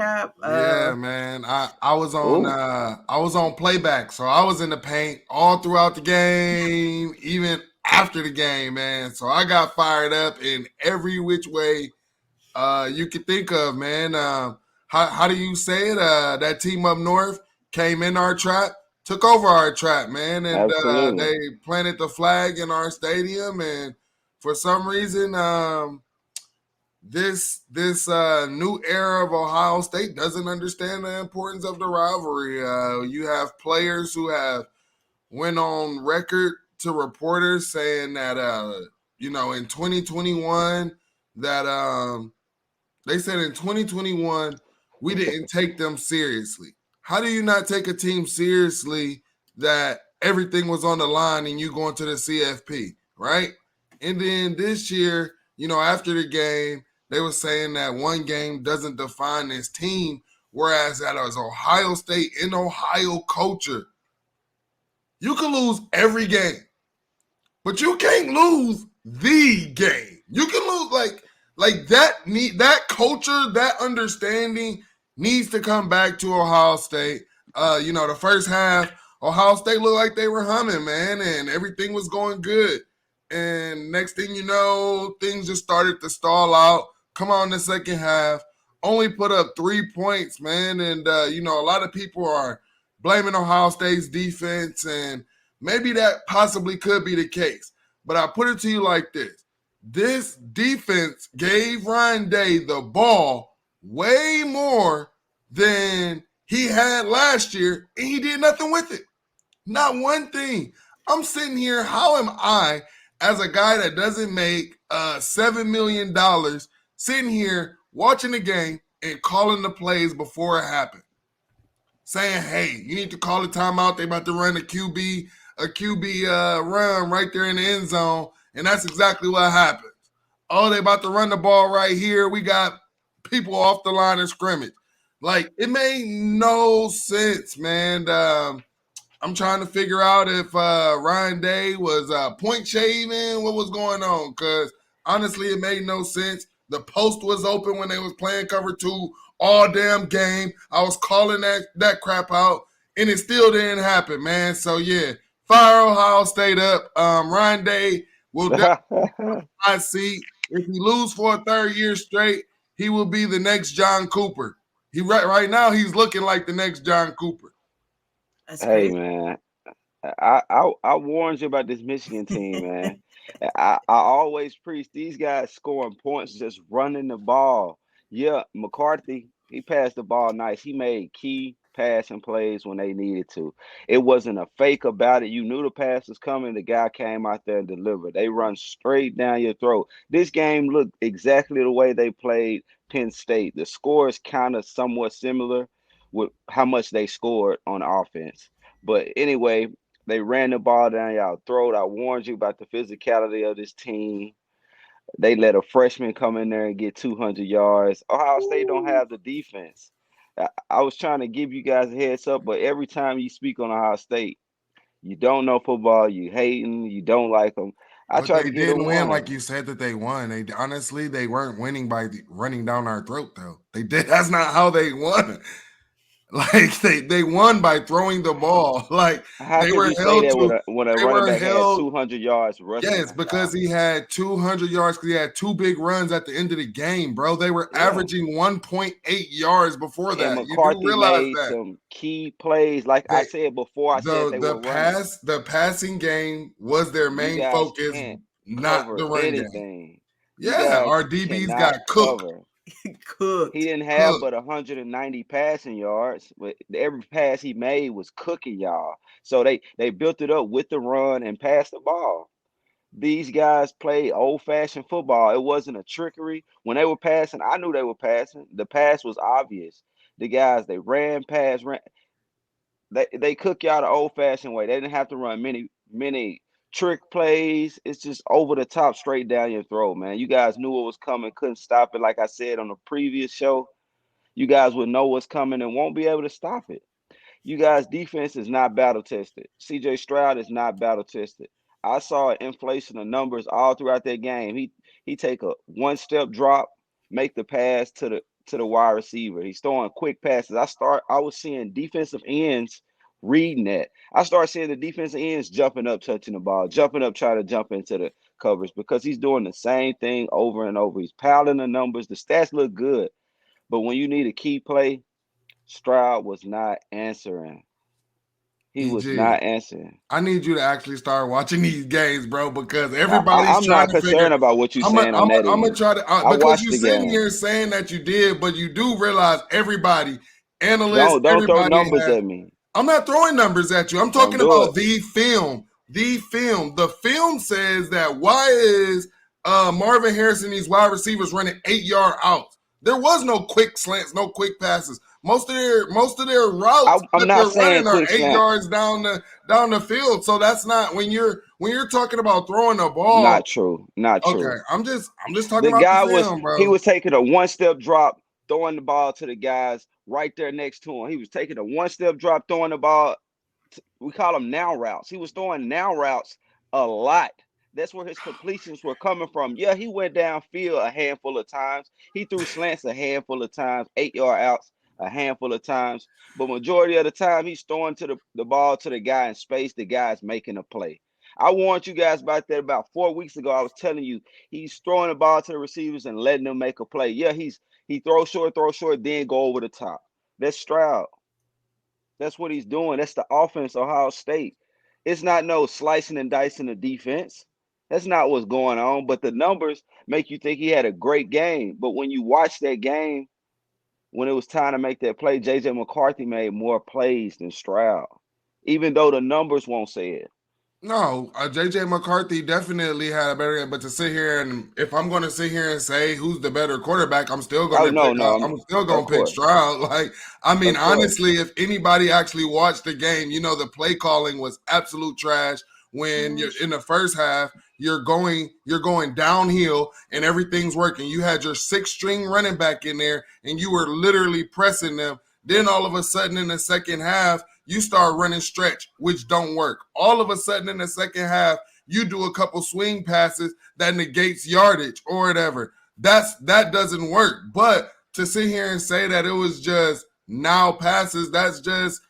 Cap. Yeah, man. I was on playback, so I was in the paint all throughout the game, even after the game, man. So I got fired up in every which way you could think of, man. How do you say it? That team up north came in our trap, took over our trap, man, and Absolutely. they planted the flag in our stadium, and for some reason, this new era of Ohio State doesn't understand the importance of the rivalry. You have players who have went on record to reporters saying that in 2021 that they said in 2021 we didn't take them seriously. How do you not take a team seriously that everything was on the line and you going to the CFP, right? And then this year, after the game, they were saying that one game doesn't define this team, whereas that is Ohio State in Ohio culture. You can lose every game, but you can't lose the game. You can lose like that culture, that understanding needs to come back to Ohio State. The first half, Ohio State looked like they were humming, man, and everything was going good. And next thing you know, things just started to stall out. Come on, the second half, only put up 3 points, man, and a lot of people are blaming Ohio State's defense, and maybe that possibly could be the case. But I put it to you like this. This defense gave Ryan Day the ball way more than he had last year, and he did nothing with it. Not one thing. I'm sitting here, how am I, as a guy that doesn't make $7 million, sitting here watching the game and calling the plays before it happened? Saying, hey, you need to call a timeout. They about to run a QB run right there in the end zone, and that's exactly what happens. Oh, they about to run the ball right here. We got people off the line of scrimmage. Like, it made no sense, man. I'm trying to figure out if Ryan Day was point shaving, what was going on, because honestly, it made no sense. The post was open when they was playing cover two all damn game. I was calling that crap out, and it still didn't happen, man. So yeah, fire Ohio State up. Ryan Day will definitely I see if he lose for a third year straight, he will be the next John Cooper. He right now he's looking like the next John Cooper. That's Hey crazy. man, I warned you about this Michigan team, man. I always preach these guys scoring points just running the ball. Yeah, McCarthy, he passed the ball nice. He made key passing plays when they needed to. It wasn't a fake about it. You knew the pass was coming. The guy came out there and delivered. They run straight down your throat. This game looked exactly the way they played Penn State. The score is kind of somewhat similar with how much they scored on offense. But anyway, they ran the ball down y'all throat. I warned you about the physicality of this team. They let a freshman come in there and get 200 yards. Ohio State don't Ooh. have the defense. I was trying to give you guys a heads up, but every time you speak on Ohio State, you don't know football, you hating, you don't like them. I But tried they to get a didn't win like warning. you said that they won. They honestly they weren't winning by running down our throat though. They did. That's not how they won. Like they won by throwing the ball. Like How they could were you say held that to. when a They running were back had held. 200 yards rushing Yes, on y'all? because he had 200 yards because he had two big runs at the end of the game, bro. They were Yeah. averaging 1.8 yards before And that. You do McCarthy realize made that. some key plays. Like I They said before, I said the they the were running. the passing game was their You main guys focus, can't not cover the run game. anything. You Yeah, guys our DBs cannot got cooked, cover. He Cooked. didn't have cooked. but 190 passing yards, but every pass he made was cooking y'all. So they built it up with the run and passed the ball. These guys play old fashioned football. It wasn't a trickery. When they were passing, I knew they were passing. The pass was obvious. The guys they ran. They cook y'all the old fashioned way. They didn't have to run many trick plays. It's just over the top, straight down your throat, man. You guys knew what was coming, couldn't stop it. Like I said on the previous show, you guys would know what's coming and won't be able to stop it. You guys' defense is not battle tested. CJ Stroud is not battle tested. I saw an inflation of numbers all throughout that game. He take a one step drop, make the pass to the wide receiver. He's throwing quick passes. I was seeing defensive ends reading that. I started seeing the defensive ends jumping up, touching the ball, jumping up, trying to jump into the coverage because he's doing the same thing over and over. He's piling the numbers. The stats look good. But when you need a key play, Stroud was not answering. He was EG, not answering. I need you to actually start watching these games, bro, because I, everybody's I'm trying not to figure. concerned about what you're saying on that I'm gonna end. try to I because watched you're the sitting game. here saying that you did, but you do realize everybody, analysts, Don't throw everybody numbers has. at me. I'm not throwing numbers at you. I'm Don't talking do it. about the film. The film. The film says that why is Marvin Harrison these wide receivers running 8-yard outs? There was no quick slants, no quick passes. Most of their routes I'm that not they're saying running are quick 8 slant. yards down the field. So that's not when you're talking about throwing the ball. Not true. Not Okay, true. I'm just talking The about the guy film, he bro. was taking a one-step drop, throwing the ball to the guys right there next to him. He was taking a one-step drop, throwing the ball. We call them now routes. He was throwing now routes a lot. That's where his completions were coming from. Yeah, he went downfield a handful of times. He threw slants a handful of times, 8-yard outs a handful of times. But majority of the time, he's throwing to the ball to the guy in space. The guy's making a play. I warned you guys about that about 4 weeks ago. I was telling you he's throwing the ball to the receivers and letting them make a play. Yeah, he throws short, then go over the top. That's Stroud. That's what he's doing. That's the offense, Ohio State. It's not no slicing and dicing the defense. That's not what's going on. But the numbers make you think he had a great game. But when you watch that game, when it was time to make that play, JJ McCarthy made more plays than Stroud, even though the numbers won't say it. No, JJ McCarthy definitely had a better game. But to sit here and if I'm going to sit here and say who's the better quarterback, I'm still going Oh to pick. no, no, I'm still of going to pick course, Stroud. Like, I mean, of course. honestly, if anybody actually watched the game, you know the play calling was absolute trash. When you're in the first half, you're going downhill and everything's working. You had your 6-string running back in there, and you were literally pressing them. Then all of a sudden in the second half, you start running stretch, which don't work. All of a sudden in the second half, you do a couple swing passes that negates yardage or whatever. That doesn't work. But to sit here and say that it was just now passes, that's just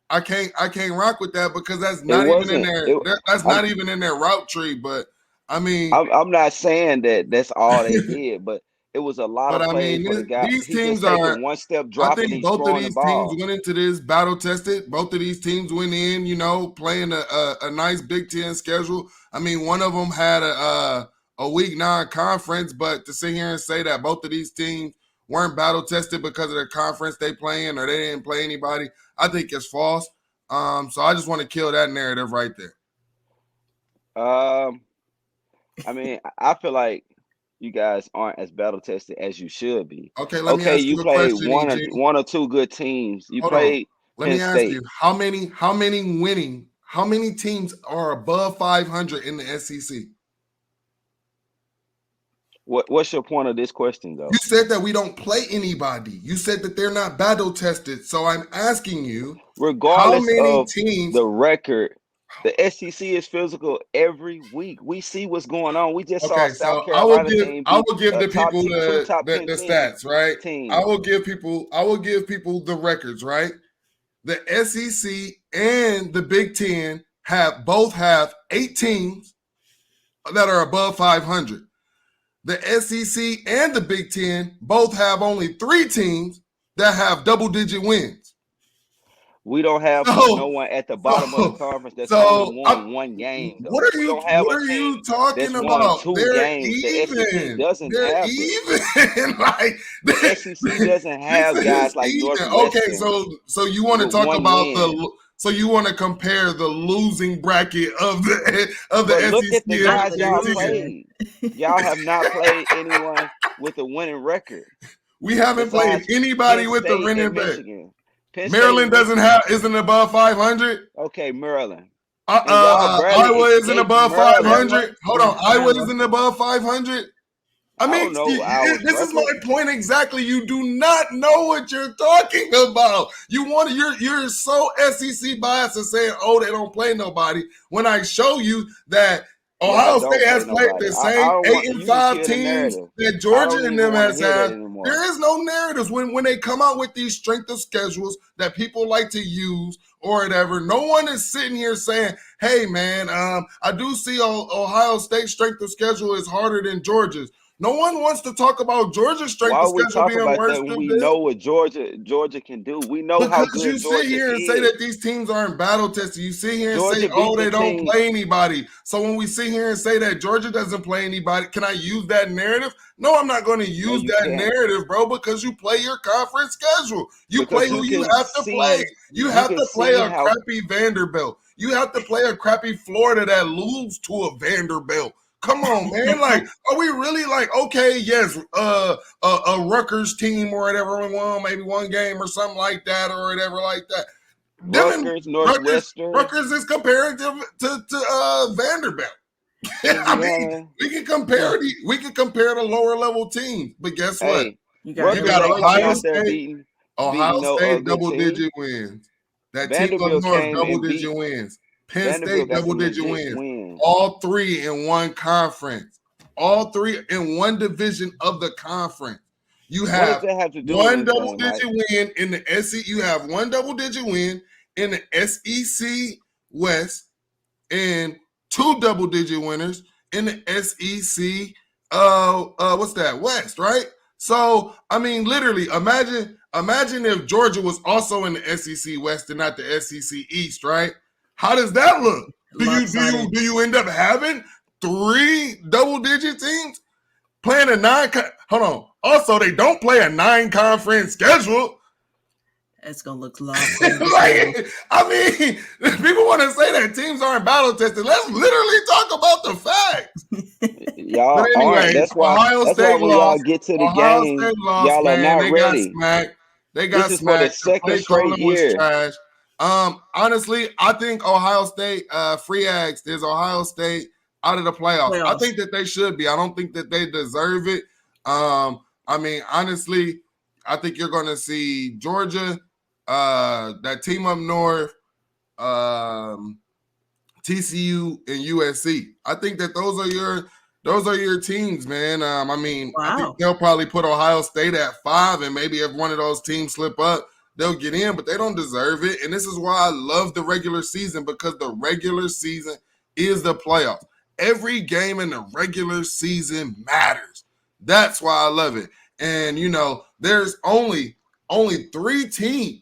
I can't rock with that because that's It not even in wasn't. there. It. That's I'm. not even in their route tree. But I mean, I'm not saying that that's all they did, but it was a lot but of I plays mean, where the guy these he just teams are. taking one step I drop and think he's both of throwing the these teams ball. went into this battle tested. Both of these teams went in, playing a nice Big Ten schedule. I mean, one of them had a week 9 conference, but to sit here and say that both of these teams weren't battle tested because of the conference they play in or they didn't play anybody, I think it's false. So I just want to kill that narrative right there. Um, I mean, I feel like you guys aren't as battle tested as you should be. Okay, let me Okay, ask you you a played question, one or EG. one or two good teams. You Hold on. played Let Penn me ask you State. how many teams are above 500 in the SEC? What's your point of this question You though? said that we don't play anybody. You said that they're not battle tested. So I'm asking you, how Regardless many of teams? the record, the SEC is physical every week. We see what's going on. We just saw a Okay, South so Carolina team I beat will give a the people two the top the, 10 the stats, right? teams. I will give people the records, right? The SEC and the Big Ten have 8 teams that are above 500. The SEC and the Big Ten both have only 3 teams that have double-digit wins. We don't have no So, one at the bottom of the so, conference that's only so, won one game though. what are We you don't have a you team talking that's won about? two They're games. The SEC even. doesn't They're have this. even. Like The SEC doesn't this have guys is like even. Okay, Northwestern so you want to with talk one about win. so you want to compare the losing bracket of the But look at SEC the and guys the y'all Big Ten. played. Y'all have not played anyone with a winning record We haven't played besides anybody Penn with the State and winning back. Michigan. Penn State Maryland and doesn't Michigan. isn't above 500. Okay, Maryland. And y'all barely Iowa isn't escaped above Maryland. 500. Hold on, Iowa isn't above 500. I I mean, don't know Iowa's this is my record. point exactly. You do not know what you're talking about. You're so SEC biased and saying, "Oh, they don't play nobody." When I show you that Ohio don't State play has played nobody. the I same don't want you just 8-5 hear the teams narrative. that I Georgia don't and even them want to has hear that had. anymore. There is no narratives when they come out with these strength of schedules that people like to use or whatever. No one is sitting here saying, "Hey, man, I do see Ohio State's strength of schedule is harder than Georgia's." No one wants to talk about Georgia's strength Why of would we schedule talk being about worse that when than we them. know what Georgia can do? We know how Because you good sit Georgia here and say is. that these teams aren't battle tested. You sit here and say, Georgia "Oh, beat they the don't team. play anybody." So when we sit here and say that Georgia doesn't play anybody, can I use that narrative? No, I'm not going to No, use you that can't. narrative, bro, because you play your conference schedule. You play Because who you you can have to play. see You you have can to play see a how crappy Vanderbilt. You have to play a crappy Florida that lose to a Vanderbilt. Come on, man. Like, are we really like, okay, yes, a Rutgers team or whatever won maybe one game or something like that or whatever like that. Rutgers, Northwestern, Rutgers is comparative to Vanderbilt. I mean, Indiana. we can compare the lower level teams, but guess what? Hey, You got You Rutgers got ain't coming Ohio out there State. beating no good Double team. digit wins. That team up Vanderbilt north came double and digit beat. wins. Penn Vanderbilt State got double some digit legit wins. wins. All three in one conference. All three in one division of the conference. You What have does that have to do with one double anything, digit Mike? win in the SEC. You have one double digit win in the SEC West and two double digit winners in the SEC what's that, West, right? So I mean, literally imagine if Georgia was also in the SEC West and not the SEC East, right? How does that look? Lopsided. Do you end up having three double digit teams playing a hold on. Also, they don't play a 9-conference schedule. It's gonna look lopsided. Like, I mean, people want to say that teams aren't battle tested. Let's literally talk about the facts. Y'all But aren't. anyways, Ohio That's why State when y'all lost. get to the Ohio game, State lost, y'all are man. not They got ready. smacked. This is for the The second play straight calling was year. trash. Honestly, I think Ohio State, free ags, is Ohio State out of the playoffs. I think that they should be. I don't think that they deserve it. I mean, honestly, I think you're going to see Georgia, that team up north, TCU, and USC. I think that those are your teams, man. I mean, Wow. I think they'll probably put Ohio State at 5, and maybe if one of those teams slip up, they'll get in, but they don't deserve it. And this is why I love the regular season, because the regular season is the playoffs. Every game in the regular season matters. That's why I love it. And there's only 3 teams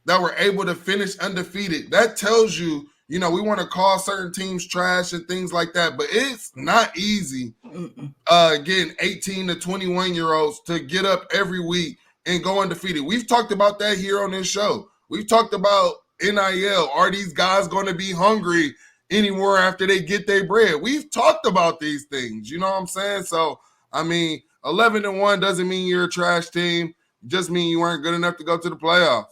that were able to finish undefeated. That tells you, we want to call certain teams trash and things like that, but it's not easy getting 18 to 21-year-olds to get up every week and go undefeated. We've talked about that here on this show. We've talked about NIL. Are these guys going to be hungry anymore after they get their bread? We've talked about these things. You know what I'm saying? So, I mean, 11-1 doesn't mean you're a trash team. It just mean you weren't good enough to go to the playoffs.